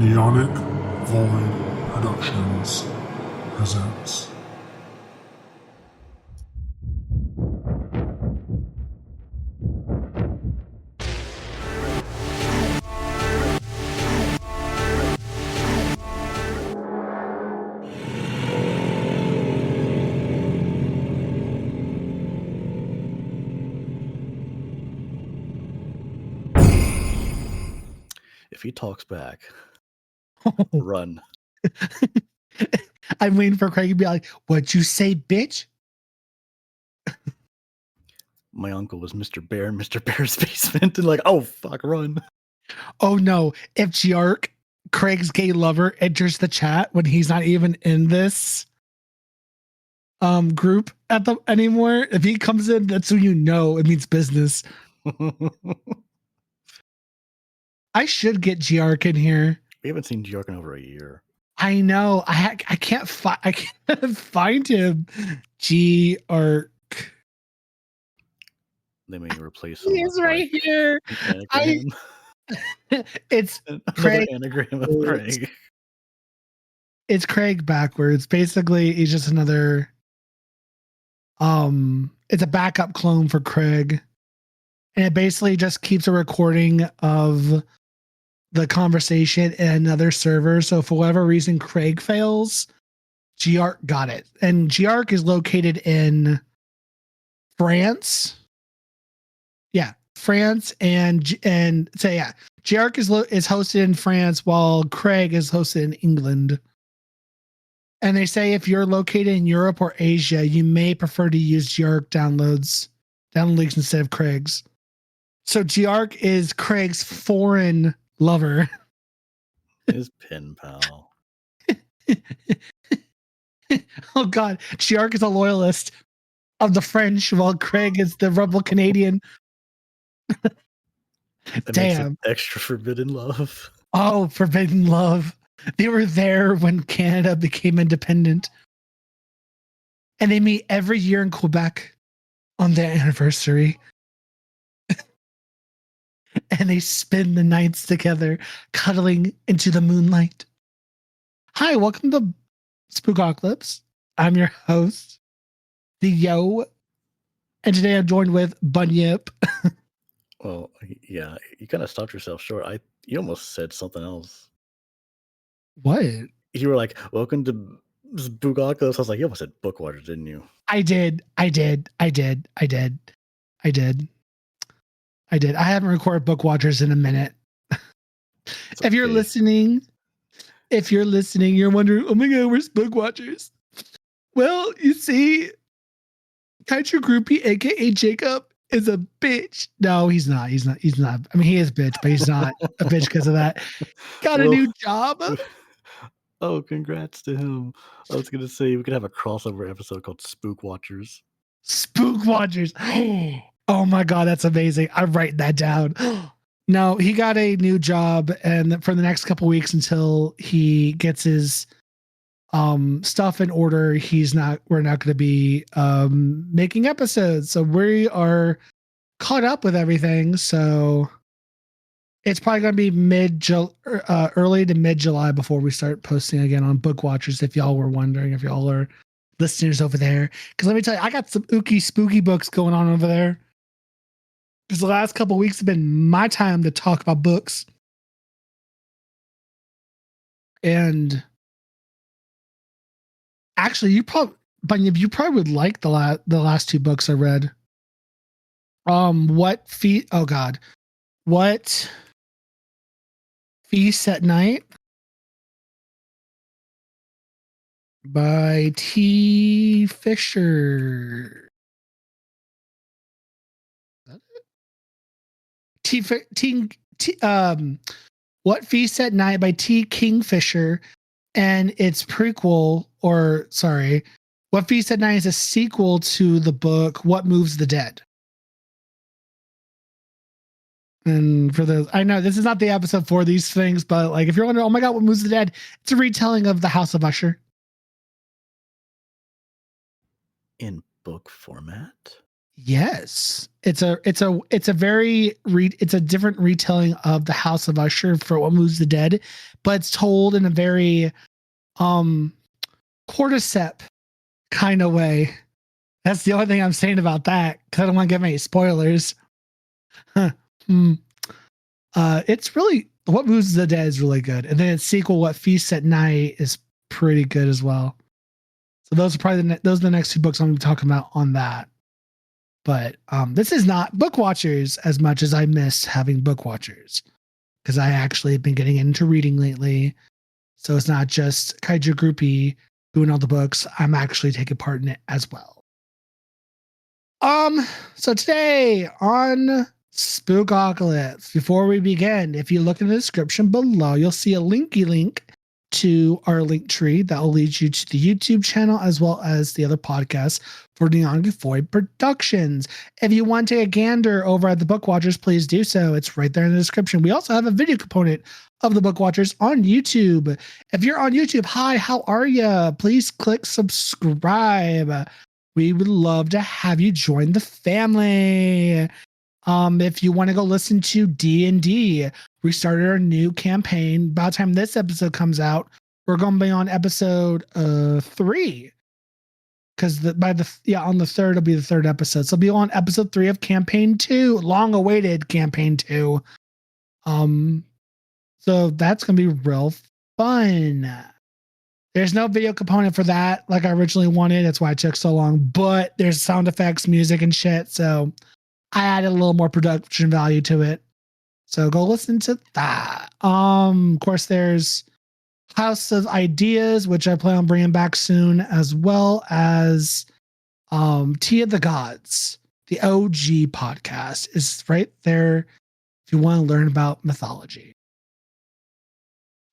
Neonic Void Productions presents. If he talks back, run. I'm waiting for Craig to be like, "What'd you say, bitch?" My uncle was Mr. Bear in Mr. Bear's basement, and like, oh fuck, run. Oh no! If Giark, Craig's gay lover, enters the chat when he's not even in this group anymore, if he comes in, that's when you know it means business. I should get Giark in here. We haven't seen Giark in over a year. I know. I can't find him. Giark. They may replace him. He's right here. It's Craig. Anagram of Craig. It's Craig backwards. Basically, he's just another. It's a backup clone for Craig, and it basically just keeps a recording of the conversation in another server. So for whatever reason Craig fails, Giark got it, and Giark is located in France. Yeah, France and so yeah, Giark is hosted in France while Craig is hosted in England. And they say if you're located in Europe or Asia, you may prefer to use Giark download links instead of Craig's. So Giark is Craig's foreign lover. His pen pal. Oh God, Giark is a loyalist of the French, while Craig is the rebel Canadian. Damn. Extra forbidden love. Oh, forbidden love. They were there when Canada became independent. And they meet every year in Quebec on their anniversary. And they spend the nights together, cuddling into the moonlight. Hi, welcome to Spookocalypse. I'm your host, Theo. And today I'm joined with Bunyip. Well, yeah, you kind of stopped yourself short. You almost said something else. What? You were like, welcome to Spookocalypse. I was like, you almost said Bookwatchers, didn't you? I did. I haven't recorded Bookwatchers in a minute. If you're listening, you're wondering, oh my God, where's Bookwatchers? Well, you see, Country Groupie, aka Jacob, is a bitch. No, he's not. I mean, he is a bitch, but he's not a bitch because of that. Got a new job. Oh, congrats to him. I was going to say we could have a crossover episode called Spookwatchers. Spookwatchers. Oh my God, that's amazing. I'm writing that down. No, he got a new job, and for the next couple weeks until he gets his stuff in order, we're not going to be making episodes. So we are caught up with everything. So it's probably going to be early to mid July before we start posting again on Bookwatchers. If y'all were wondering, if y'all are listeners over there, because let me tell you, I got some spooky books going on over there. Because the last couple of weeks have been my time to talk about books. And actually, you probably would like the last two books I read. What Feast at Night by T. Fisher. What Feast at Night by T. Kingfisher, and its prequel, What Feast at Night is a sequel to the book What Moves the Dead. And for those, I know this is not the episode for these things, but like if you're wondering, oh my God, What Moves the Dead? It's a retelling of the House of Usher. In book format? Yes, it's a different retelling of the House of Usher for What Moves the Dead, but it's told in a very cordyceps kind of way. That's the only thing I'm saying about that because I don't want to give any spoilers. It's really What Moves the Dead is really good, and then its sequel, What Feasts at Night, is pretty good as well. So those are probably those are the next two books I'm going to be talking about on that. But this is not Book Watchers as much as I miss having Book Watchers because I actually have been getting into reading lately. So it's not just Kaiju Groupie doing all the books. I'm actually taking part in it as well. So today on Spookocalypse, before we begin, if you look in the description below, you'll see a linky link to our link tree that will lead you to the YouTube channel as well as the other podcasts for Neon Void Productions. If you want to take a gander over at the Book Watchers, please do so. It's right there in the description. We also have a video component of the Book Watchers on YouTube. If you're on YouTube, hi, how are you? Please click subscribe. We would love to have you join the family. If you want to go listen to D&D, we started our new campaign. By the time this episode comes out, we're going to be on episode 3. Because on the 3rd it'll be the 3rd episode. So it'll be on episode 3 of campaign 2, long-awaited campaign 2. So that's going to be real fun. There's no video component for that like I originally wanted. That's why it took so long. But there's sound effects, music, and shit. So I added a little more production value to it. So go listen to that. Of course, there's House of Ideas, which I plan on bringing back soon, as well as Tea of the Gods. The OG podcast is right there if you want to learn about mythology.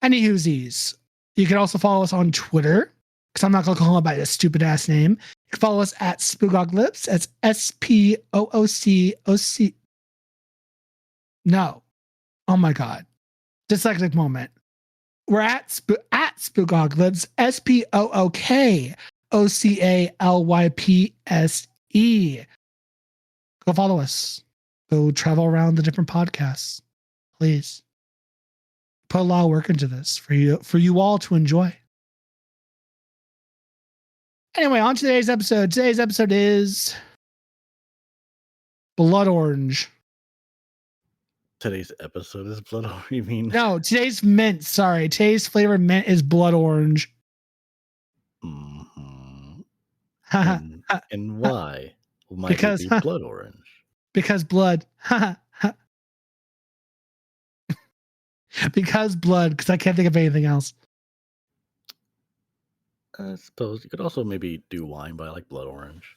Anywhoosies, you can also follow us on Twitter, because I'm not going to call him by this stupid ass name. You can follow us at Spookocalypse. That's SPOOCOC. No. Oh my God. Dyslexic moment. We're at Spookocalypse. SPOOKOCALYPSE. Go follow us. Go travel around the different podcasts. Please. Put a lot of work into this for you all to enjoy. Anyway, on today's episode. Today's episode is Blood Orange. Today's episode is Blood Orange, you mean? No, today's mint. Sorry. Today's flavored mint is Blood Orange. Mm-hmm. and why might because, it be blood orange? Because blood. Because blood, because I can't think of anything else. I suppose you could also maybe do wine by like blood orange.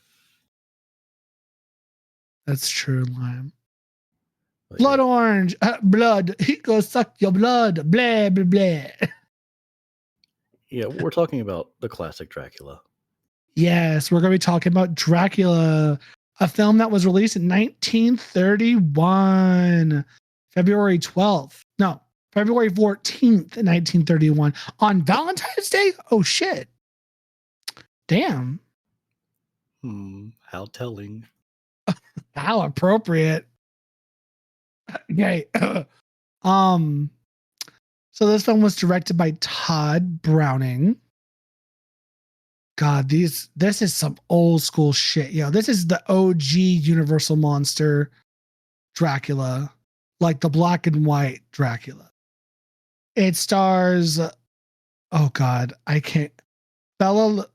That's true, lime. But blood orange, blood. He goes suck your blood. Blah, blah, blah. Yeah, we're talking about the classic Dracula. Yes, we're going to be talking about Dracula, a film that was released in 1931, February 12th. No, February 14th, 1931, on Valentine's Day. Oh, shit. Damn. How telling. How appropriate. Okay. So this film was directed by Todd Browning. God, this is some old school shit. Yo, this is the OG Universal monster Dracula, like the black and white Dracula. It stars, oh God, I can't. Bela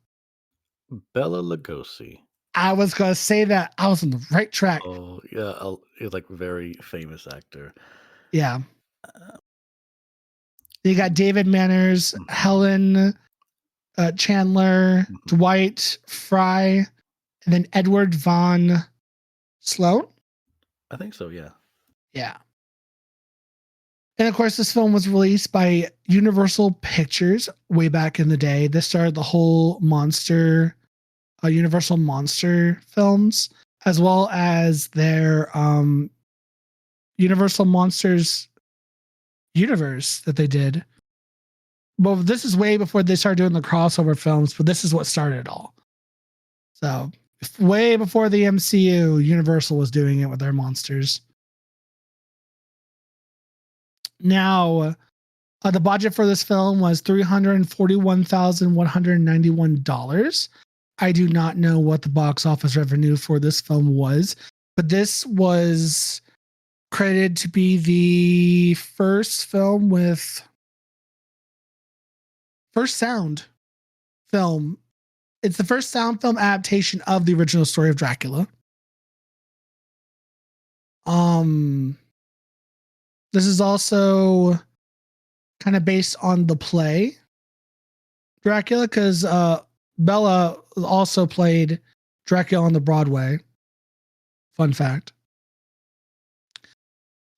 Lugosi. I was gonna say that. I was on the right track. Oh yeah, he's like a very famous actor. Yeah. You got David Manners, Helen Chandler, Dwight Fry, and then Edward Von Sloan. I think so, yeah. Yeah. And of course, this film was released by Universal Pictures way back in the day. This started the whole Universal Monster films, as well as their Universal Monsters universe that they did. Well, this is way before they started doing the crossover films, but this is what started it all. So Way before the MCU, Universal was doing it with their monsters. Now, the budget for this film was $341,191. I do not know what the box office revenue for this film was, but this was credited to be the first sound film. It's the first sound film adaptation of the original story of Dracula. This is also kind of based on the play Dracula, because Bella also played Dracula on the Broadway. Fun fact.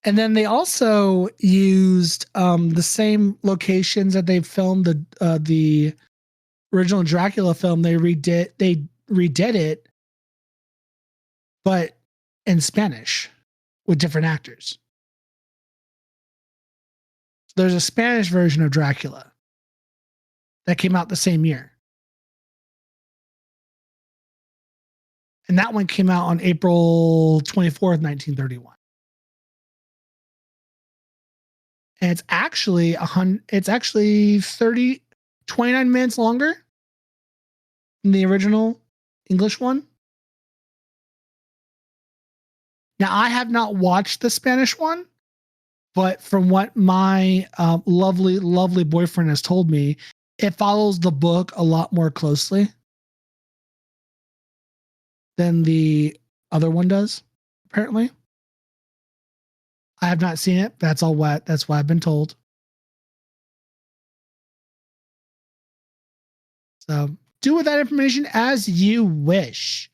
And then they also used the same locations that they filmed the original Dracula film. They redid it, but in Spanish with different actors. There's a Spanish version of Dracula that came out the same year. And that one came out on April 24th, 1931. And it's actually 29 minutes longer than the original English one. Now, I have not watched the Spanish one, but from what my lovely, lovely boyfriend has told me, it follows the book a lot more closely than the other one does, apparently. I have not seen it. That's what I've been told. So do with that information as you wish.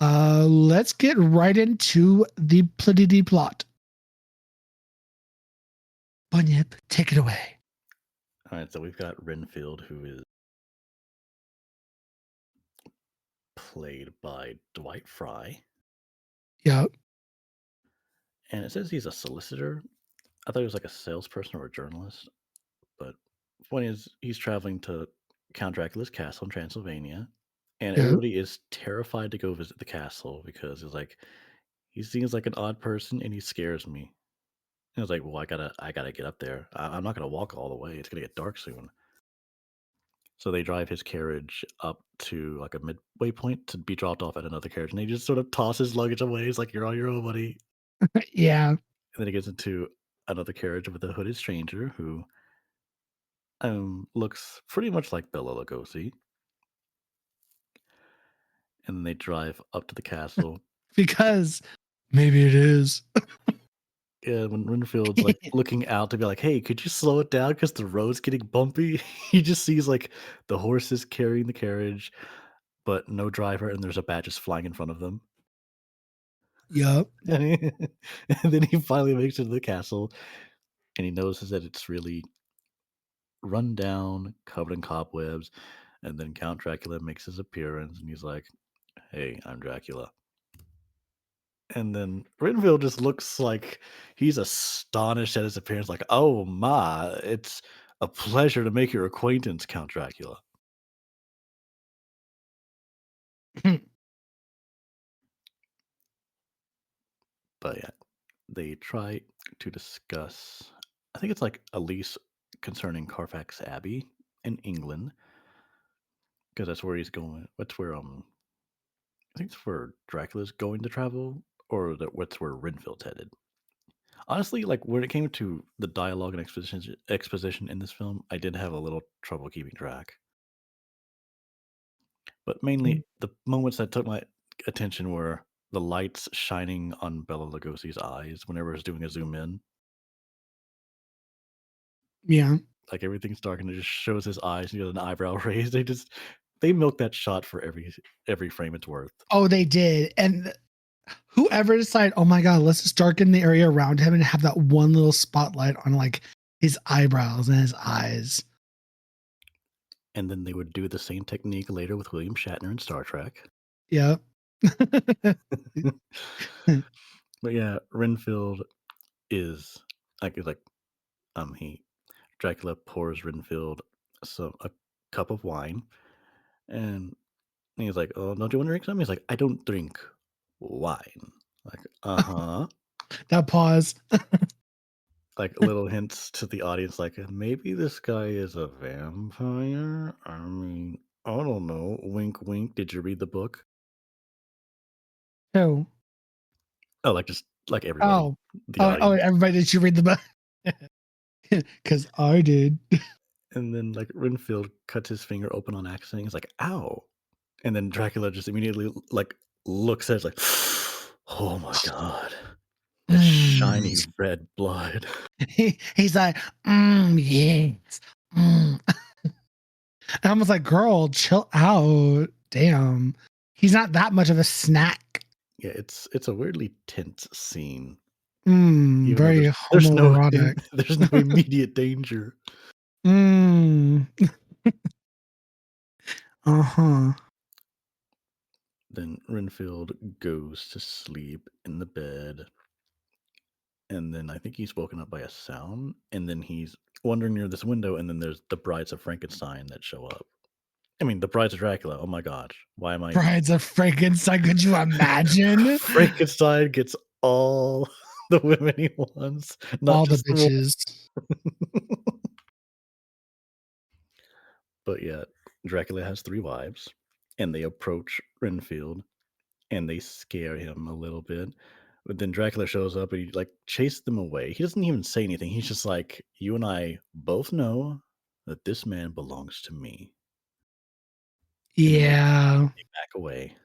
Let's get right into the plot. Bunyip, take it away. All right, so we've got Renfield, who is played by Dwight Fry. Yep. And it says he's a solicitor. I thought he was like a salesperson or a journalist. But the point is, he's traveling to Count Dracula's castle in Transylvania. And Yep. everybody is terrified to go visit the castle because it's like, he seems like an odd person and he scares me. And I was like, well, I gotta get up there. I'm not gonna walk all the way. It's gonna get dark soon. So they drive his carriage up to like a midway point to be dropped off at another carriage, and he just sort of tosses his luggage away. He's like, "You're on your own, buddy." Yeah. And then he gets into another carriage with a hooded stranger who looks pretty much like Bela Lugosi. And then they drive up to the castle. Because maybe it is. Yeah, when Renfield's like looking out to be like, "Hey, could you slow it down because the road's getting bumpy?" He just sees like the horses carrying the carriage, but no driver, and there's a bat just flying in front of them. Yep. And then he finally makes it to the castle, and he notices that it's really run down, covered in cobwebs. And then Count Dracula makes his appearance, and he's like, "Hey, I'm Dracula." And then Renfield just looks like he's astonished at his appearance, like, "Oh my, it's a pleasure to make your acquaintance, Count Dracula." But yeah, they try to discuss, I think it's like a lease concerning Carfax Abbey in England, because that's where he's going. That's where I think it's where Dracula's going to travel, or what's where Renfield's headed. Honestly, like when it came to the dialogue and exposition in this film, I did have a little trouble keeping track. But mainly the moments that took my attention were the lights shining on Bela Lugosi's eyes whenever it's doing a zoom in. Yeah. Like everything's dark and it just shows his eyes and he has an eyebrow raised. They milked that shot for every frame it's worth. Oh, they did. And whoever decided, oh my God, let's just darken the area around him and have that one little spotlight on like his eyebrows and his eyes. And then they would do the same technique later with William Shatner in Star Trek. Yeah. But yeah, Renfield is like he Dracula pours Renfield a cup of wine, and And he's like, "Oh, don't you want to drink some?" He's like, "I don't drink wine." Like, uh-huh. That pause. Like little hints to the audience, like maybe this guy is a vampire. I mean, I don't know. Wink, wink. Did you read the book? Oh, Oh, like just like everybody, oh, the oh, audience. everybody, did you read the book? Because I did. And then like Renfield cuts his finger open on accident. He's like, "Ow!" And then Dracula just immediately like looks at it like, "Oh my god, that shiny Mm. red blood." He's like, yes. And I was like, girl, chill out. Damn. He's not that much of a snack. Yeah, it's a weirdly tense scene, even though Very there's no homoerotic. there's no immediate danger. Mm. Uh-huh. Then Renfield goes to sleep in the bed, and then I think he's woken up by a sound, and then he's wandering near this window, and then there's the brides of Frankenstein that show up. I mean, the brides of Dracula. Oh my gosh, why am I? Brides of Frankenstein. Could you imagine? Frankenstein gets all the women he wants, not All the just the one. bitches. But yeah, Dracula has 3 wives, and they approach Renfield, and they scare him a little bit. But then Dracula shows up and he like chases them away. He doesn't even say anything. He's just like, "You and I both know that this man belongs to me." And then Yeah. they back away.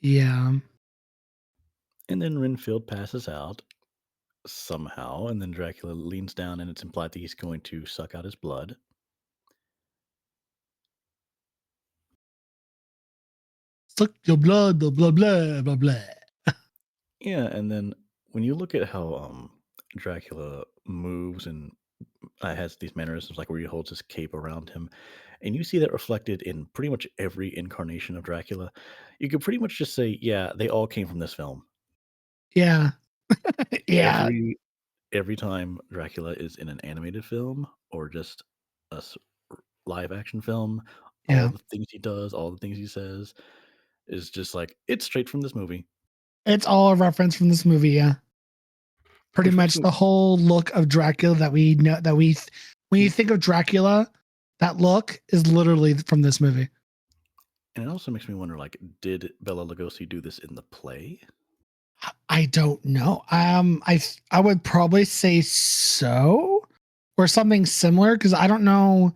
Yeah. And then Renfield passes out somehow, and then Dracula leans down and it's implied that he's going to suck out his blood. Suck your blood, blah, blah, blah, blah, blah. Yeah, and then when you look at how Dracula moves and has these mannerisms, like where he holds his cape around him, and you see that reflected in pretty much every incarnation of Dracula, you could pretty much just say, yeah, they all came from this film. Yeah. Yeah. Every time Dracula is in an animated film or just a live action film, all Yeah. the things he does, all the things he says, is just like it's straight from this movie, It's all a reference from this movie. Yeah. Pretty which makes much me. the whole look of Dracula that we know when you think of Dracula, that look is literally from this movie. And it also makes me wonder, like, did Bela Lugosi do this in the play? I don't know. I would probably say so or something similar because I don't know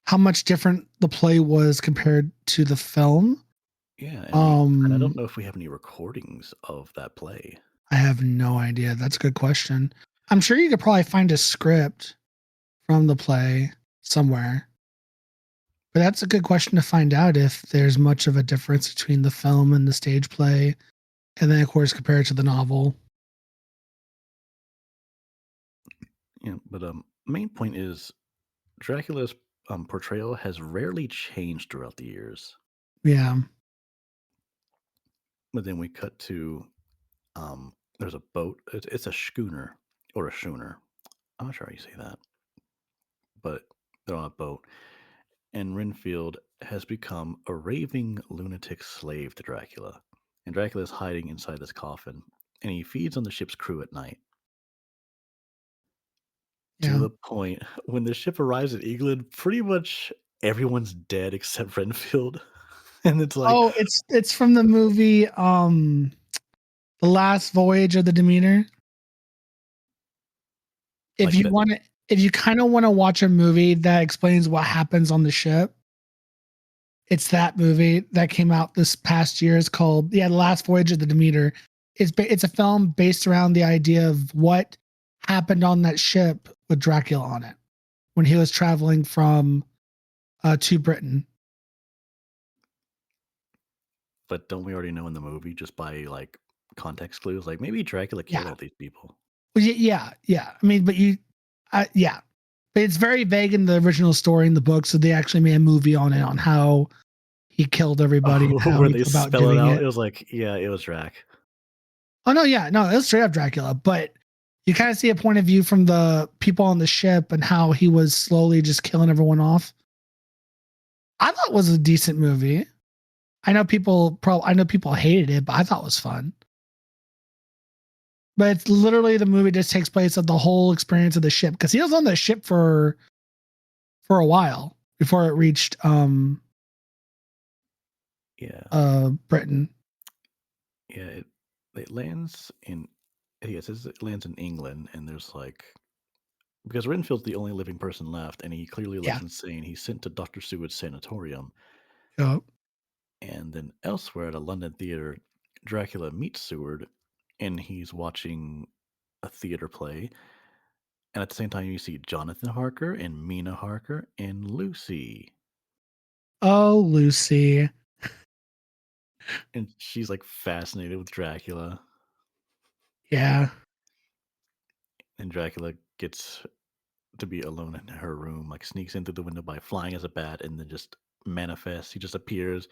how much different the play was compared to the film. Yeah, and I don't Um, know if we have any recordings of that play. I have no idea. That's a good question. I'm sure you could probably find a script from the play somewhere. But that's a good question to find out if there's much of a difference between the film and the stage play, and then of course compare it to the novel. Yeah, but main point is Dracula's portrayal has rarely changed throughout the years. Yeah, But then we cut to there's a boat. It's a schooner or a schooner. I'm not sure how you say that, but they're on a boat, and Renfield has become a raving lunatic slave to Dracula, and Dracula is hiding inside this coffin, and he feeds on the ship's crew at night. To yeah. the point when the ship arrives in England, pretty much everyone's dead except Renfield. And it's like, Oh, it's from the movie The Last Voyage of the Demeter. If like you that. want to if you kind of want to watch a movie that explains what happens on the ship, it's that movie that came out this past year. It's called The Last Voyage of the Demeter. It's a film based around the idea of what happened on that ship with Dracula on it when he was traveling from to Britain. But don't we already know in the movie just by like context clues? Like maybe Dracula killed Yeah, all these people. well, yeah, yeah. I mean, but yeah, but it's very vague in the original story in the book. So they actually made a movie on it on how he killed everybody and Oh, how where he they went about spell it doing out. it. It was like, yeah, it was Drac. Oh no, yeah, no, it was straight up Dracula, but you kind of see a point of view from the people on the ship and how he was slowly just killing everyone off. I thought it was a decent movie. I know people hated it, but I thought it was fun. But it's literally the movie just takes place of the whole experience of the ship, because he was on the ship for a while before it reached Britain. Yeah, it lands in it lands in England, and there's like, because Renfield's the only living person left, and he clearly looks Yeah. insane. He's sent to Dr. Seward's sanatorium. Yep. And then elsewhere at a London theater, Dracula meets Seward, and he's watching a theater play. And at the same time, you see Jonathan Harker and Mina Harker and Lucy. Oh, Lucy. And she's like fascinated with Dracula. Yeah. And Dracula gets to be alone in her room, like sneaks in through the window by flying as a bat, and then just manifests. He just appears,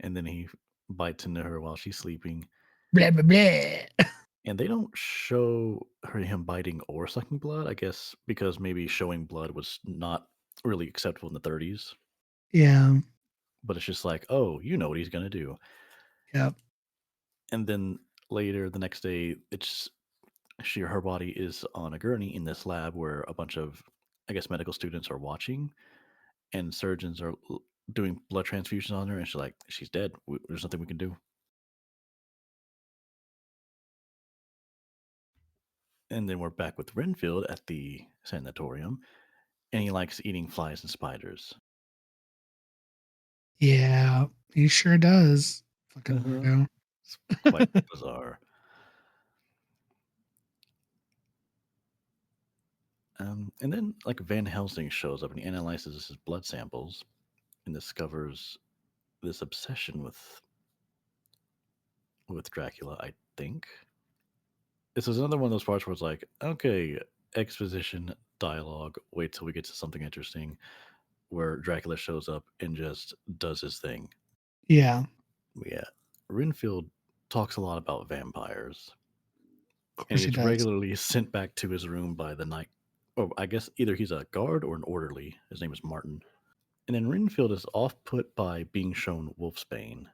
and then he bites into her while she's sleeping. Blah, blah, blah. And they don't show him biting or sucking blood, I guess, because maybe showing blood was not really acceptable in the 30s. Yeah. But it's just like, oh, you know what he's going to do. Yep. And then later, the next day, her body is on a gurney in this lab where a bunch of, I guess, medical students are watching, and surgeons are doing blood transfusions on her, and she's dead. There's nothing we can do. And then we're back with Renfield at the sanatorium, and he likes eating flies and spiders. Yeah. He sure does. Fucking weirdo. It's quite bizarre. And then, like, Van Helsing shows up and he analyzes his blood samples and discovers this obsession with Dracula. I think this is another one of those parts where it's like, okay, exposition, dialogue. Wait till we get to something interesting, where Dracula shows up and just does his thing. Yeah. Yeah, Renfield talks a lot about vampires, Of and course he he's does. regularly sent back to his room by the night. Oh, I guess either he's a guard or an orderly. His name is Martin. And then Renfield is off put by being shown wolfsbane.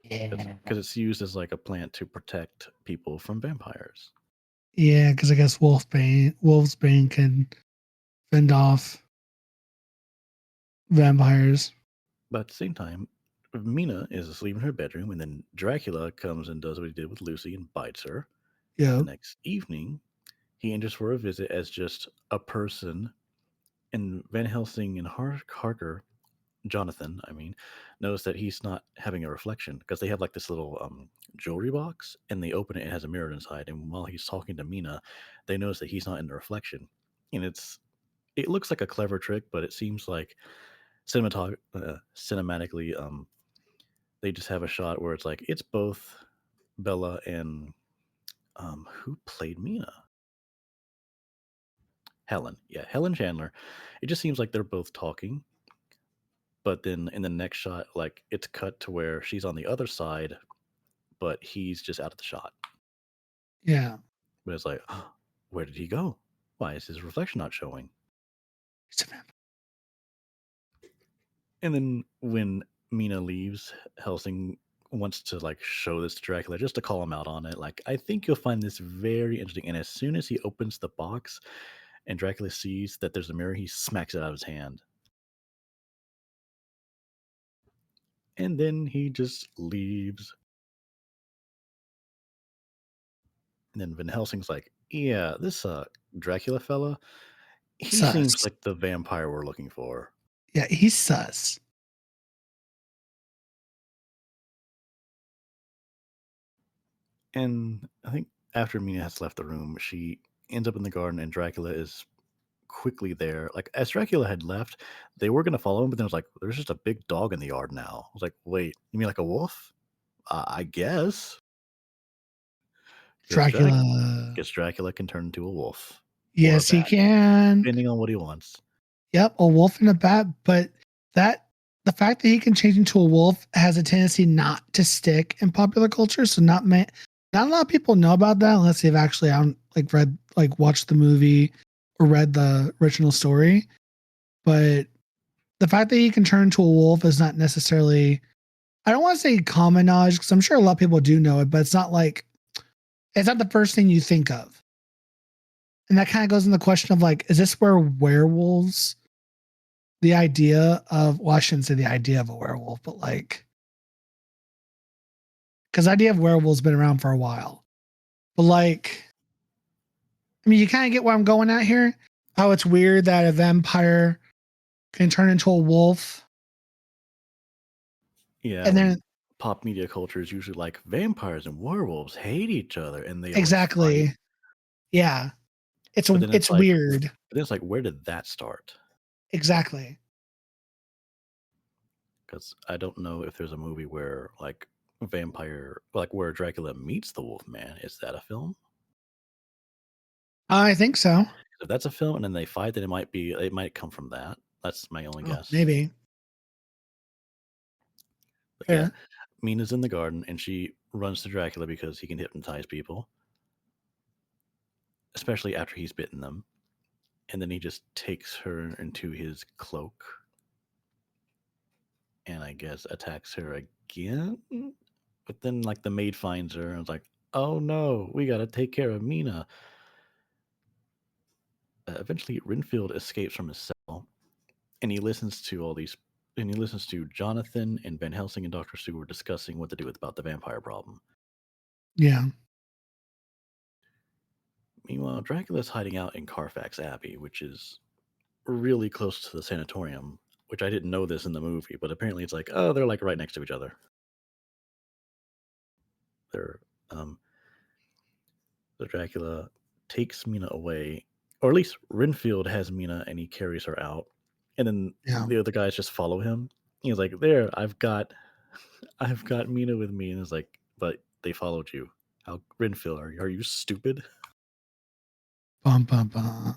Yeah. Because it's used as like a plant to protect people from vampires. Yeah, because I guess Wolfsbane can fend off vampires. But at the same time, Mina is asleep in her bedroom, and then Dracula comes and does what he did with Lucy and bites her. Yeah. The next evening, he enters for a visit as just a person, and Van Helsing and Harker, Jonathan, I mean, knows that he's not having a reflection because they have like this little jewelry box, and they open it and it has a mirror inside. And while he's talking to Mina, they notice that he's not in the reflection, and it looks like a clever trick, but it seems like cinematically, they just have a shot where it's like it's both Bella and who played Mina? Helen. Yeah, Helen Chandler. It just seems like they're both talking, but then in the next shot, like it's cut to where she's on the other side, but he's just out of the shot. Yeah. But it's like, oh, where did he go? Why is his reflection not showing? He's a vampire. And then when Mina leaves, Helsing wants to like show this to Dracula just to call him out on it. Like, I think you'll find this very interesting. And as soon as he opens the box and Dracula sees that there's a mirror, he smacks it out of his hand. And then he just leaves. And then Van Helsing's like, yeah, this Dracula fella, he seems Sus. like the vampire we're looking for. Yeah, he's sus. And I think after Mina has left the room, she ends up in the garden, and Dracula is quickly there. Like, as Dracula had left, they were going to follow him, but then it was like, there's just a big dog in the yard now. I was like, wait, you mean like a wolf? I guess. Dracula. Guess Dracula can turn into a wolf. Yes, he can. Depending on what he wants. Yep, a wolf and a bat. But the fact that he can change into a wolf has a tendency not to stick in popular culture. So not a lot of people know about that unless they've actually watched the movie or read the original story. But the fact that he can turn into a wolf is not necessarily, I don't want to say common knowledge because I'm sure a lot of people do know it, but it's not the first thing you think of. And that kind of goes in the question of like, is this where werewolves, the idea of, well, I shouldn't say the idea of a werewolf, but like, because the idea of werewolves been around for a while. But like, I mean, you kind of get where I'm going at here. How it's weird that a vampire can turn into a wolf. Yeah, And then pop media culture is usually like vampires and werewolves hate each other and they always exactly. fight. Yeah. It's But then it's like, weird. But then it's like, where did that start? Exactly. Because I don't know if there's a movie where like vampire, like where Dracula meets the Wolfman. Is that a film? I think so. If that's a film and then they fight, then it might come from that. That's my only guess. Maybe. But yeah, Mina's in the garden and she runs to Dracula because he can hypnotize people, especially after he's bitten them. And then he just takes her into his cloak and I guess attacks her again. But then like the maid finds her and is like, oh no, we gotta take care of Mina. Eventually, Renfield escapes from his cell, and he listens to Jonathan and Van Helsing and Dr. Stewart discussing what to do about the vampire problem. Yeah. Meanwhile, Dracula's hiding out in Carfax Abbey, which is really close to the sanatorium, which I didn't know this in the movie, but apparently it's like, oh, they're like right next to each other. They're the Dracula takes Mina away, or at least Renfield has Mina and he carries her out, and then the other guys just follow him. He's like, "There, I've got Mina with me," and it's like, "But they followed you. How Renfield? Are you stupid?" Bum, bum, bum.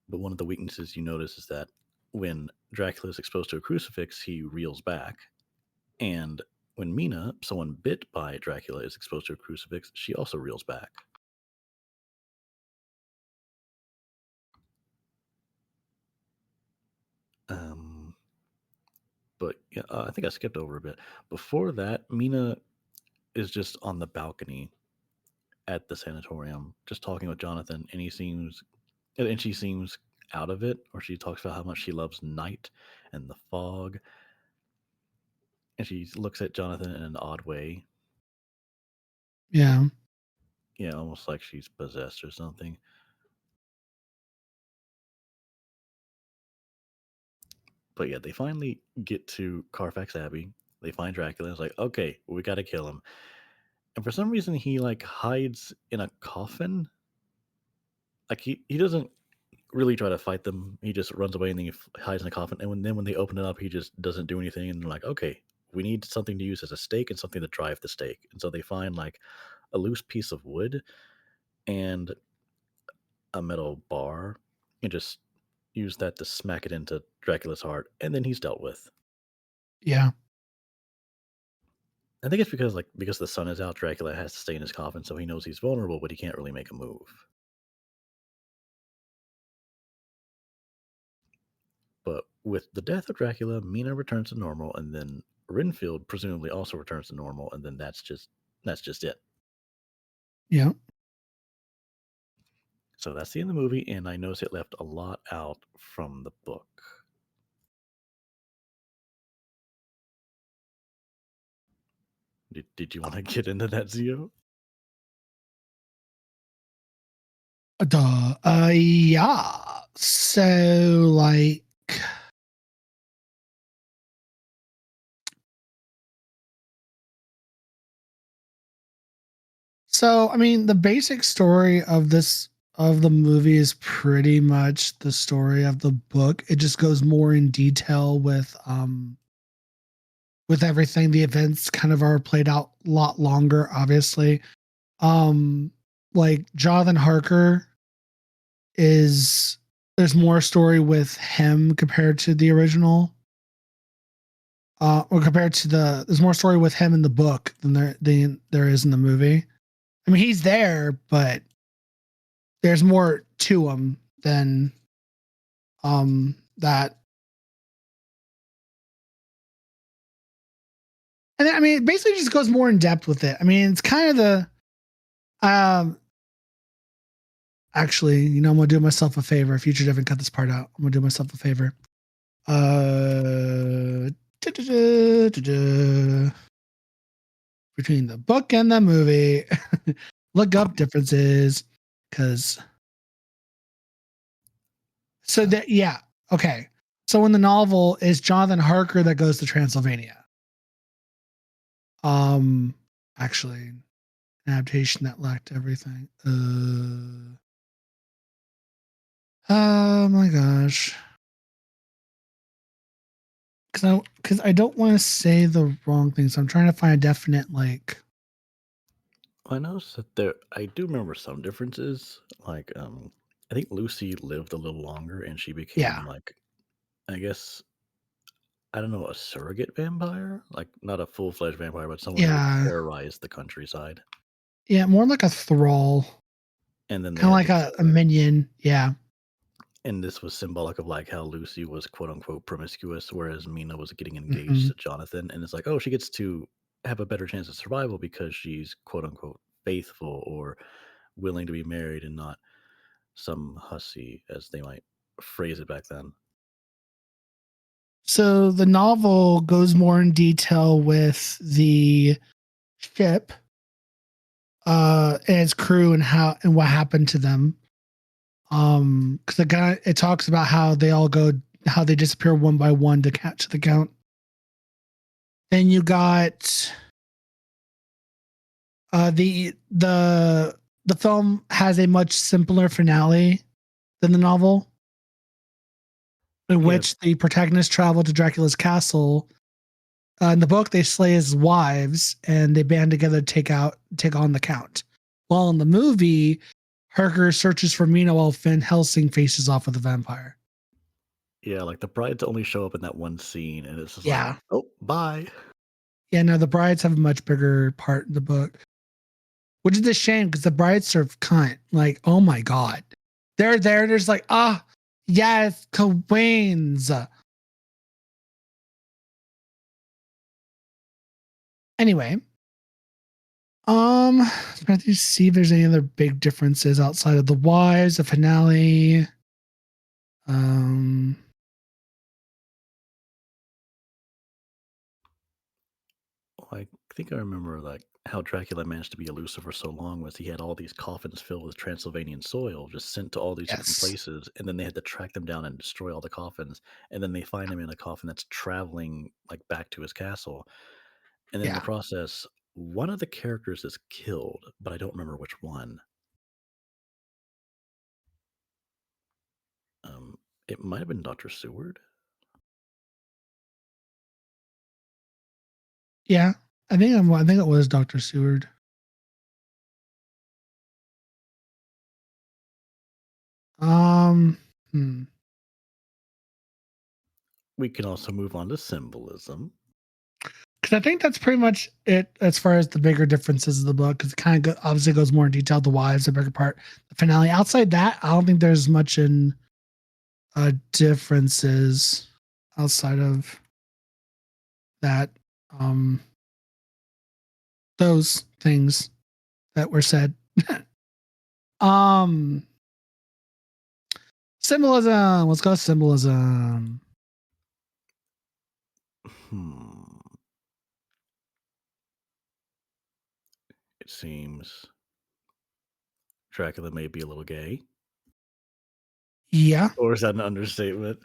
But one of the weaknesses you notice is that when Dracula is exposed to a crucifix, he reels back, and when Mina, someone bit by Dracula, is exposed to a crucifix, she also reels back. But yeah, I think I skipped over a bit. Before that, Mina is just on the balcony at the sanatorium, just talking with Jonathan, and she seems out of it, or she talks about how much she loves night and the fog, and she looks at Jonathan in an odd way. Yeah. Yeah, almost like she's possessed or something. But yeah, they finally get to Carfax Abbey. They find Dracula. It's like, okay, we got to kill him. And for some reason, he like hides in a coffin. Like he doesn't really try to fight them. He just runs away and then he hides in a coffin. And when they open it up, he just doesn't do anything. And they're like, okay, we need something to use as a stake and something to drive the stake. And so they find like a loose piece of wood and a metal bar and just use that to smack it into Dracula's heart. And then he's dealt with. Yeah. I think it's because the sun is out, Dracula has to stay in his coffin, so he knows he's vulnerable, but he can't really make a move. But with the death of Dracula, Mina returns to normal, and then Renfield presumably also returns to normal, and then that's just it. Yeah. So that's the end of the movie, and I noticed it left a lot out from the book. Did you want to get into that, Zio? Yeah. So like, I mean, the basic story of the movie is pretty much the story of the book. It just goes more in detail with everything. The events kind of are played out a lot longer, obviously. Like Jonathan Harker there's more story with him compared to the original. Or compared to there's more story with him in the book than there is in the movie. I mean, he's there, but there's more to him than that. And I mean, it basically just goes more in depth with it. I mean, it's kind of the actually, I'm gonna do myself a favor. Future didn't cut this part out. I'm gonna do myself a favor. Between the book and the movie, look up differences because okay. So in the novel, is Jonathan Harker that goes to Transylvania. Actually, an adaptation that lacked everything. Oh my gosh. Because I don't want to say the wrong thing, so I'm trying to find a definite like. I noticed that I do remember some differences. Like, I think Lucy lived a little longer, and she became Yeah, like, I guess, I don't know, a surrogate vampire, like not a full fledged vampire, but someone who would yeah, terrorize the countryside. yeah, more like a thrall, And then they kind of had like to a kill her. minion. Yeah, And this was symbolic of like how Lucy was quote unquote promiscuous, whereas Mina was getting engaged hmm to Jonathan. And it's like, oh, she gets to have a better chance of survival because she's quote unquote faithful or willing to be married and not some hussy, as they might phrase it back then. So the novel goes more in detail with the ship, and its crew and what happened to them. Because it talks about how they disappear one by one to catch the count. Then you got the film has a much simpler finale than the novel, in Yeah, which the protagonists travel to Dracula's castle. In the book, they slay his wives and they band together to take on the count. While in the movie, Harker searches for Mina while Van Helsing faces off with a vampire. yeah, like the brides only show up in that one scene, and it's just like, Yeah. oh, bye. Yeah, no, the brides have a much bigger part in the book, which is a shame because the brides serve cunt. Like, oh my God. They're there. There's like, yes, queens. Anyway, trying to see if there's any other big differences outside of the wives, the finale. Um, I think I remember like how Dracula managed to be elusive for so long was he had all these coffins filled with Transylvanian soil just sent to all these different yes. places, and then they had to track them down and destroy all the coffins, and then they find him in a coffin that's traveling like back to his castle, and then in the Yeah. process, one of the characters is killed, but I don't remember which one. Um, it might have been Dr. Seward. Yeah. I think it was Dr. Seward. Um, hmm. We can also move on to symbolism. Because I think that's pretty much it as far as the bigger differences of the book. Because it kind of obviously goes more in detail. The wives, the bigger part, the finale. Outside that, I don't think there's much in differences outside of that. Um, those things that were said. um, Symbolism. Let's go symbolism. Hmm. It seems Dracula may be a little gay. Yeah. Or is that an understatement?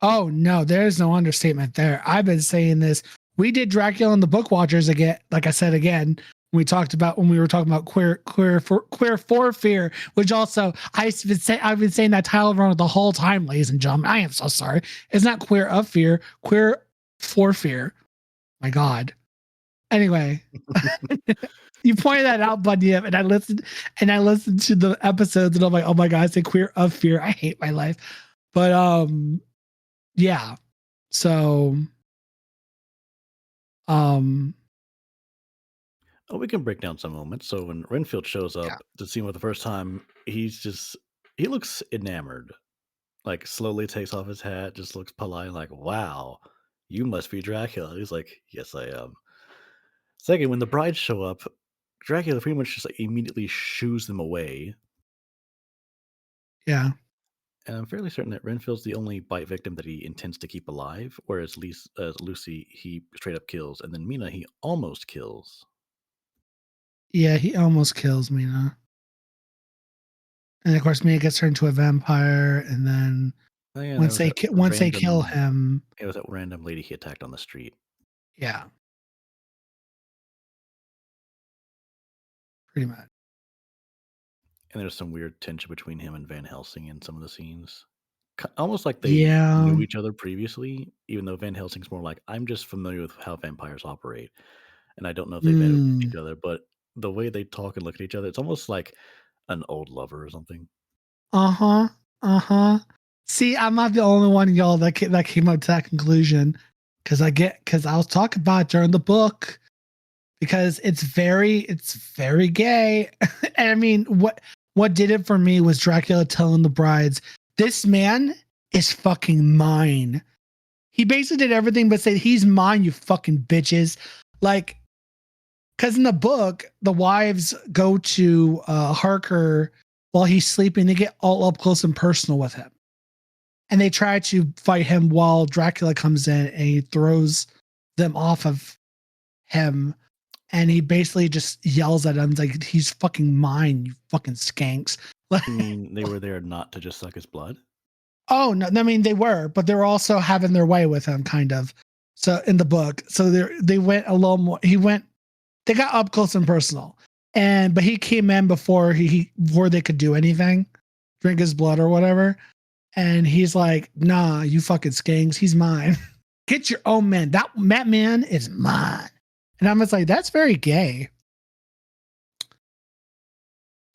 Oh no, there's no understatement there. I've been saying this. We did Dracula and the Book Watchers again. Like I said again, when we were talking about queer for fear, which also I've been saying that title wrong the whole time, ladies and gentlemen. I am so sorry. It's not queer of fear, queer for fear. My God. Anyway, you pointed that out, Buddy, and I listened to the episodes, and I'm like, oh my God, I say queer of fear. I hate my life. But yeah. So um Oh, we can break down some moments. So when Renfield shows yeah. up to see him for the first time, he looks enamored. like slowly takes off his hat, just looks polite, like, "Wow, you must be Dracula." He's like, "Yes, I am." Second, when the brides show up, Dracula pretty much just like immediately shoos them away. Yeah. And I'm fairly certain that Renfield's the only bite victim that he intends to keep alive, whereas Lucy, he straight up kills, and then Mina, he almost kills. Yeah, he almost kills Mina. And of course, Mina gets turned into a vampire, and then Oh yeah, there once was that once they kill random. him, It was that random lady he attacked on the street, yeah, pretty much. and there's some weird tension between him and Van Helsing in some of the scenes. Almost like they Yeah. knew each other previously, even though Van Helsing's more like, I'm just familiar with how vampires operate, and I don't know if they met Mm. each other, but the way they talk and look at each other, it's almost like an old lover or something. Uh-huh. Uh-huh. See, I'm not the only one, y'all, that came up to that conclusion. Because I was talking about it during the book. Because it's very gay. And I mean, what did it for me was Dracula telling the brides, this man is fucking mine. He basically did everything but say, he's mine, you fucking bitches. Like, because in the book, the wives go to Harker while he's sleeping. They get all up close and personal with him. And they try to fight him while Dracula comes in and he throws them off of him. And he basically just yells at him like, he's fucking mine, you fucking skanks. You mean they were there not to just suck his blood? Oh no, I mean they were, but they were also having their way with him, kind of. So in the book, so they went a little more. They got up close and personal, but he came in before they could do anything, drink his blood or whatever, and he's like, nah, you fucking skanks, he's mine. Get your own man. That man is mine. And I'm just like, that's very gay.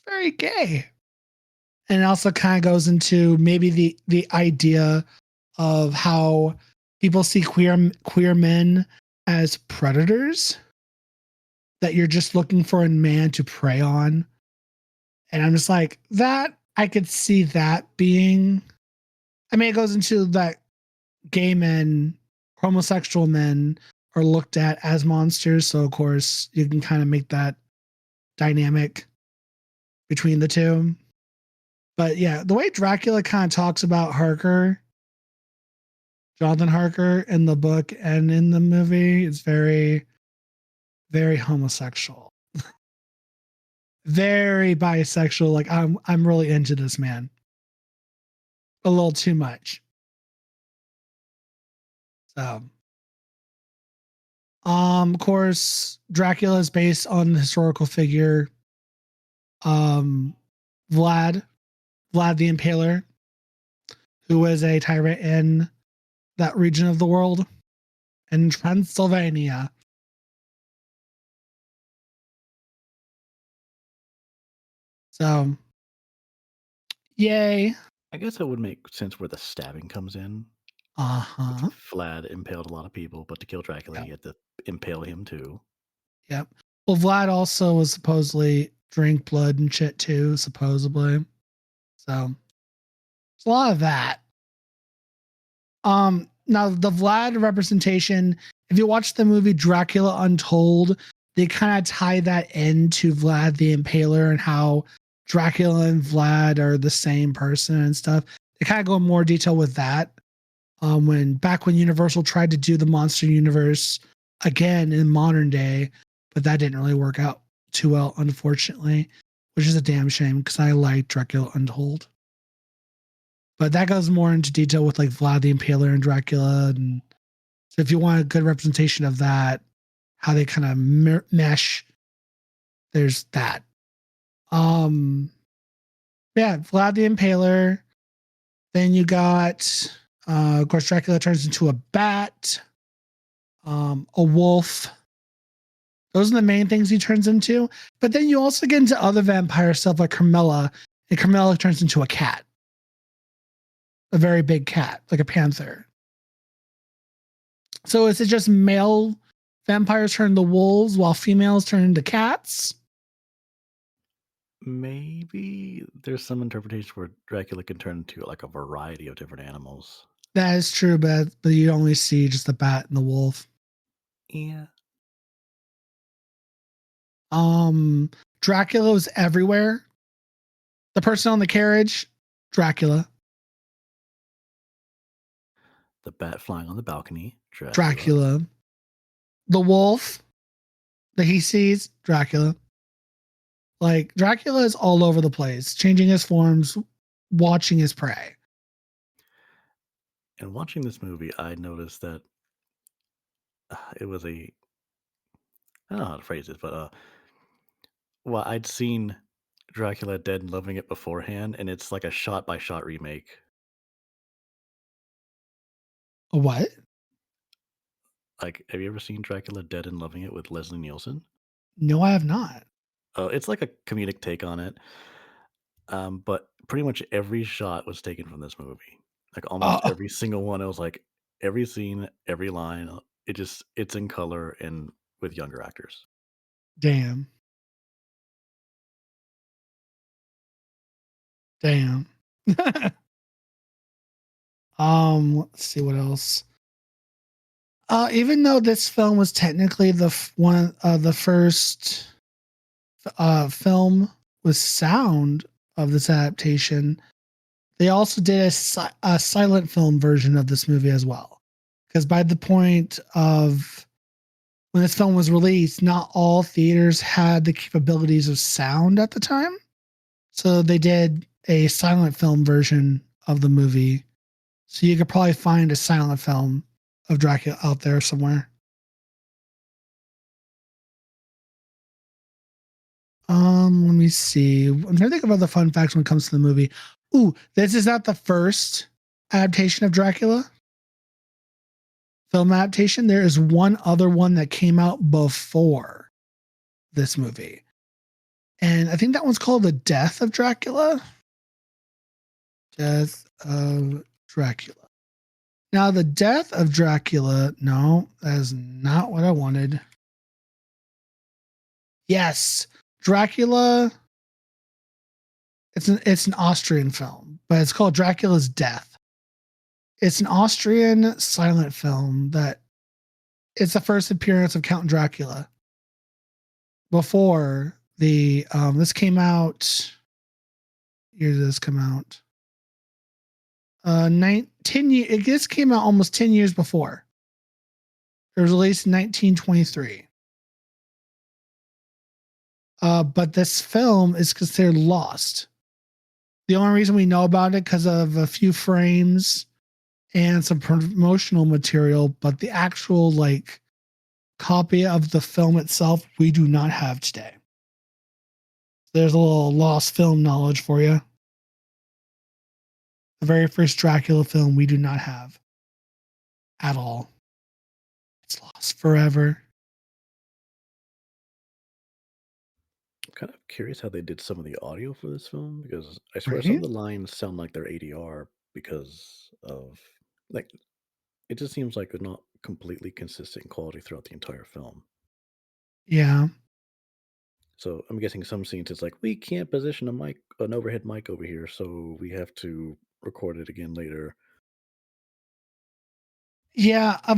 Very gay. And it also kind of goes into maybe the idea of how people see queer men as predators that you're just looking for a man to prey on. And I'm just like, that I could see that being. I mean, it goes into that gay men, homosexual men are looked at as monsters. So of course you can kind of make that dynamic between the two. But yeah, the way Dracula kind of talks about Harker, Jonathan Harker, in the book and in the movie is very, very homosexual, very bisexual. Like I'm really into this man, a little too much. So, of course, Dracula is based on the historical figure, um, Vlad, Vlad the Impaler, who was a tyrant in that region of the world in Transylvania. So, yay. I guess it would make sense where the stabbing comes in. Uh-huh. Vlad impaled a lot of people, but to kill Dracula, Yep. you had to impale him too. Yep. Well, Vlad also was supposedly drink blood and shit too, supposedly. So there's a lot of that. Now the Vlad representation, if you watch the movie Dracula Untold, they kind of tie that into Vlad the Impaler and how Dracula and Vlad are the same person and stuff. They kind of go in more detail with that. When Universal tried to do the monster universe again in modern day, but that didn't really work out too well, unfortunately, which is a damn shame because I like Dracula Untold. But that goes more into detail with like Vlad the Impaler and Dracula. And so if you want a good representation of that, how they kind of mesh, there's that. Yeah, Vlad the Impaler. Then you got, of course, Dracula turns into a bat, a wolf. Those are the main things he turns into. But then you also get into other vampire stuff like Carmilla, and Carmilla turns into a cat, a very big cat, like a panther. So is it just male vampires turn into wolves while females turn into cats? Maybe there's some interpretation where Dracula can turn into like a variety of different animals. That is true, but you only see just the bat and the wolf. Yeah. Dracula was everywhere. The person on the carriage, Dracula. The bat flying on the balcony, Dracula. Dracula. The wolf that he sees, Dracula. Like Dracula is all over the place, changing his forms, watching his prey. And watching this movie, I noticed that it was a, I don't know how to phrase this, but well, I'd seen Dracula Dead and Loving It beforehand, and it's like a shot by shot remake. A what? Like, have you ever seen Dracula Dead and Loving It with Leslie Nielsen? No, I have not. It's like a comedic take on it. But pretty much every shot was taken from this movie. Like almost Oh, every single one. It was like every scene, every line. It's in color and with younger actors. damn. Damn. Let's see what else. Even though this film was technically the first film with sound of this adaptation, they also did a silent film version of this movie as well. Because by the point of when this film was released, not all theaters had the capabilities of sound at the time. So they did a silent film version of the movie. So you could probably find a silent film of Dracula out there somewhere. Let me see. I'm trying to think of other fun facts when it comes to the movie. Ooh, this is not the first adaptation of Dracula film adaptation. There is one other one that came out before this movie. And I think that one's called The Death of Dracula. Death of Dracula. Now, The Death of Dracula, no, that is not what I wanted. Yes, Dracula. It's an Austrian film, but it's called Dracula's Death. It's an Austrian silent film that it's the first appearance of Count Dracula. Before the this came out. Year did this come out? 10 years. This came out almost 10 years before. It was released in 1923. But this film is considered lost. The only reason we know about it because of a few frames and some promotional material, but the actual like copy of the film itself we do not have today. There's a little lost film knowledge for you. The very first Dracula film we do not have at all. It's lost forever. I'm kind of curious how they did some of the audio for this film because I swear some of Right? the lines sound like they're ADR because of like it just seems like they're not completely consistent quality throughout the entire film. Yeah. So I'm guessing some scenes it's like we can't position an overhead mic over here, so we have to record it again later. Yeah. I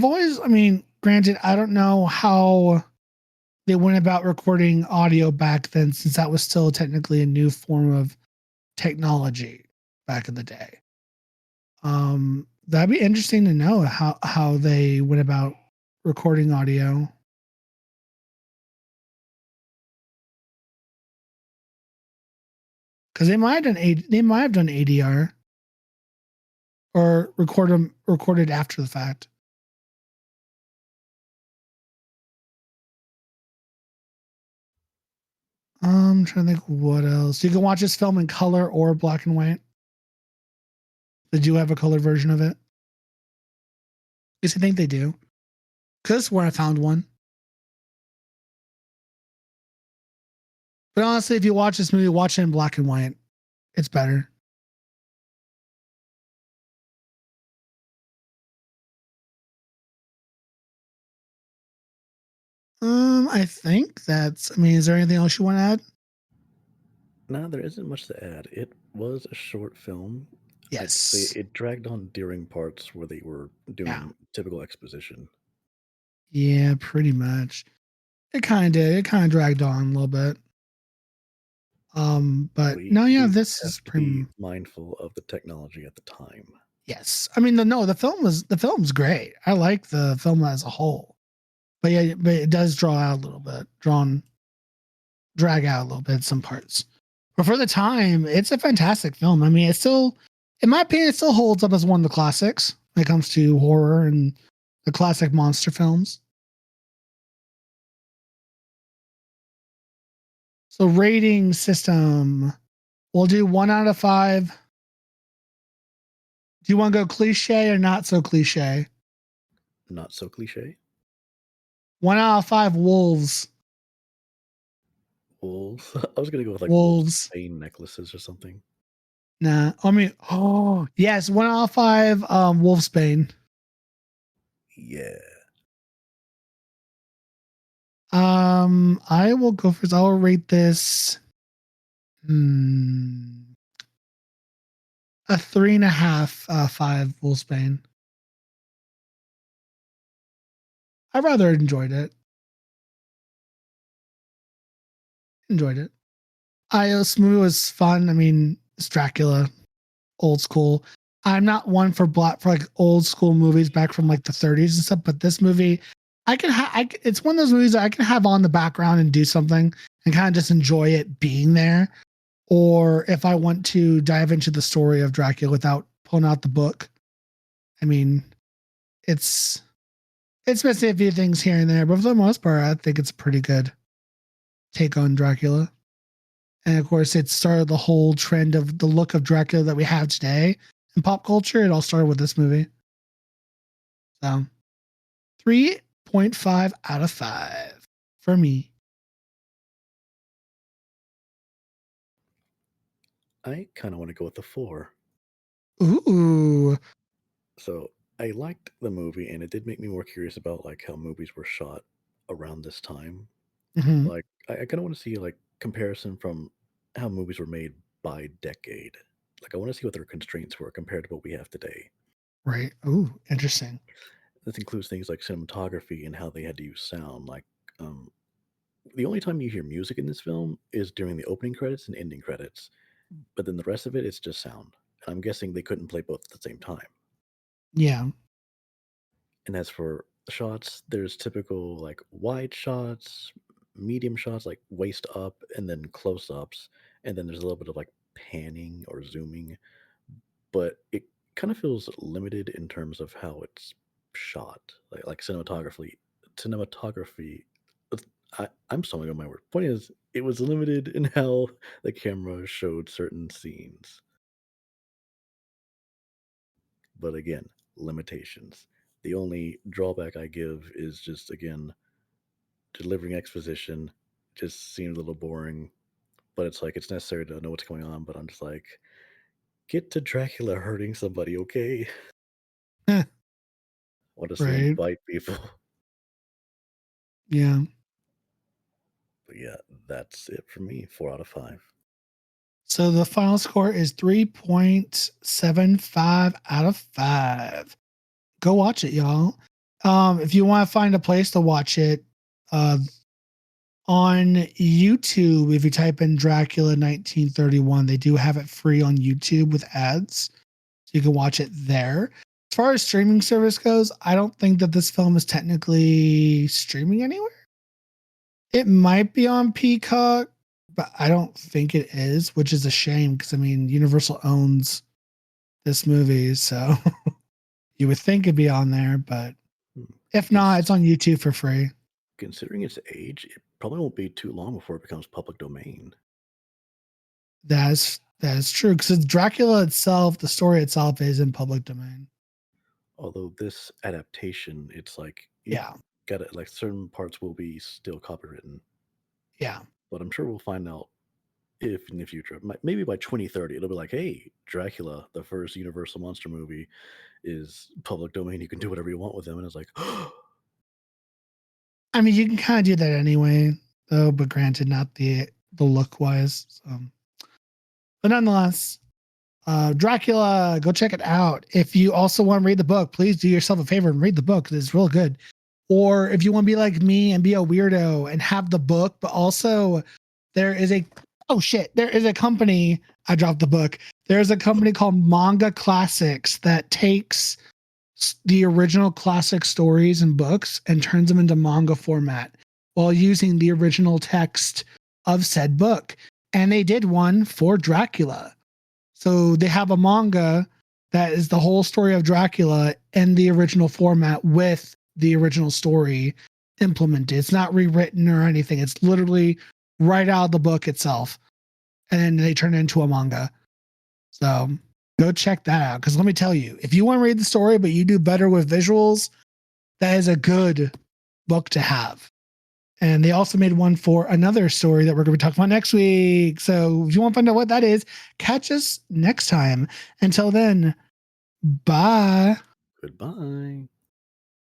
mean, granted, I don't know how they went about recording audio back then, since that was still technically a new form of technology back in the day. That'd be interesting to know how they went about recording audio. Because they might have done ADR or recorded after the fact. I'm trying to think what else. You can watch this film in color or black and white. Did you have a color version of it? Yes, I think they do. Because that's where I found one. But honestly, if you watch this movie, watch it in black and white. It's better. I think that's. I mean, is there anything else you want to add? No, there isn't much to add. It was a short film. I'd say Yes. it dragged on during parts where they were Yeah. doing typical exposition. Yeah, pretty much. It kind of did. It kind of dragged on a little bit. But We no, yeah, do this is have to be pretty. mindful of the technology at the time. Yes, I mean the film's great. I like the film as a whole, but yeah, but it does drag out a little bit in some parts. But for the time, it's a fantastic film. I mean, it still, in my opinion, it still holds up as one of the classics when it comes to horror and the classic monster films. So rating system, we'll do 1 out of 5. Do you want to go cliche or not so cliche? Not so cliche. 1 out of 5 wolves. Wolves. I was gonna go with like wolves Wolves. bane necklaces or something. Nah. I mean, oh yes, 1 out of 5 wolfsbane. Yeah. I will go first. I'll rate this a 3.5 5 wolfsbane. I rather enjoyed it. Enjoyed it. This movie was fun. I mean, it's Dracula, old school. I'm not one for like old school movies back from like the 30s and stuff, but this movie, it's one of those movies that I can have on the background and do something and kind of just enjoy it being there. Or if I want to dive into the story of Dracula without pulling out the book, I mean, it's missing a few things here and there, but for the most part, I think it's a pretty good take on Dracula. And of course, it started the whole trend of the look of Dracula that we have today in pop culture. It all started with this movie. So 3.5 out of 5 for me. I kind of want to go with the 4. Ooh. So I liked the movie, and it did make me more curious about like how movies were shot around this time. Mm-hmm. Like I kind of want to see like comparison from how movies were made by decade. Like I want to see what their constraints were compared to what we have today. Right. Ooh, interesting. This includes things like cinematography and how they had to use sound. Like um, the only time you hear music in this film is during the opening credits and ending credits, but then the rest of it it's just sound. And I'm guessing they couldn't play both at the same time. Yeah. And as for shots, there's typical like wide shots, medium shots like waist up, and then close ups, and then there's a little bit of like panning or zooming, but it kind of feels limited in terms of how it's shot, like cinematography. Cinematography. I'm stumbling on my word. Point is, it was limited in how the camera showed certain scenes. But again, limitations. The only drawback I give is just again delivering exposition just seemed a little boring. But it's like it's necessary to know what's going on. But I'm just like, get to Dracula hurting somebody, okay? Eh, I want to see him right. bite people. Yeah. But yeah, that's it for me. 4 out of 5. So the final score is 3.75 out of 5. Go watch it, y'all. If you want to find a place to watch it, uh, on YouTube, if you type in Dracula 1931, they do have it free on YouTube with ads. So you can watch it there. As far as streaming service goes, I don't think that this film is technically streaming anywhere. It might be on Peacock, but I don't think it is, which is a shame because I mean, Universal owns this movie. So you would think it'd be on there, but Hmm. if not, Cons- it's on YouTube for free. Considering its age, it probably won't be too long before it becomes public domain. That is true because Dracula itself, the story itself, is in public domain. Although this adaptation, it's like you Yeah, got it. Like certain parts will be still copywritten, yeah. but I'm sure we'll find out if in the future, maybe by 2030, it'll be like, hey, Dracula, the first Universal monster movie, is public domain. You can do whatever you want with them, and it's like, I mean, you can kind of do that anyway, though. But granted, not the look wise. So But nonetheless, Dracula, go check it out. If you also want to read the book, please do yourself a favor and read the book. It's real good. Or if you want to be like me and be a weirdo and have the book, but also there is a company. I dropped the book. There's a company called Manga Classics that takes the original classic stories and books and turns them into manga format while using the original text of said book. And they did one for Dracula. So they have a manga that is the whole story of Dracula in the original format with the original story implemented. It's not rewritten or anything. It's literally right out of the book itself. And then they turn it into a manga. So go check that out. Because let me tell you, if you want to read the story, but you do better with visuals, that is a good book to have. And they also made one for another story that we're going to be talking about next week. So if you want to find out what that is, catch us next time. Until then, bye. Goodbye.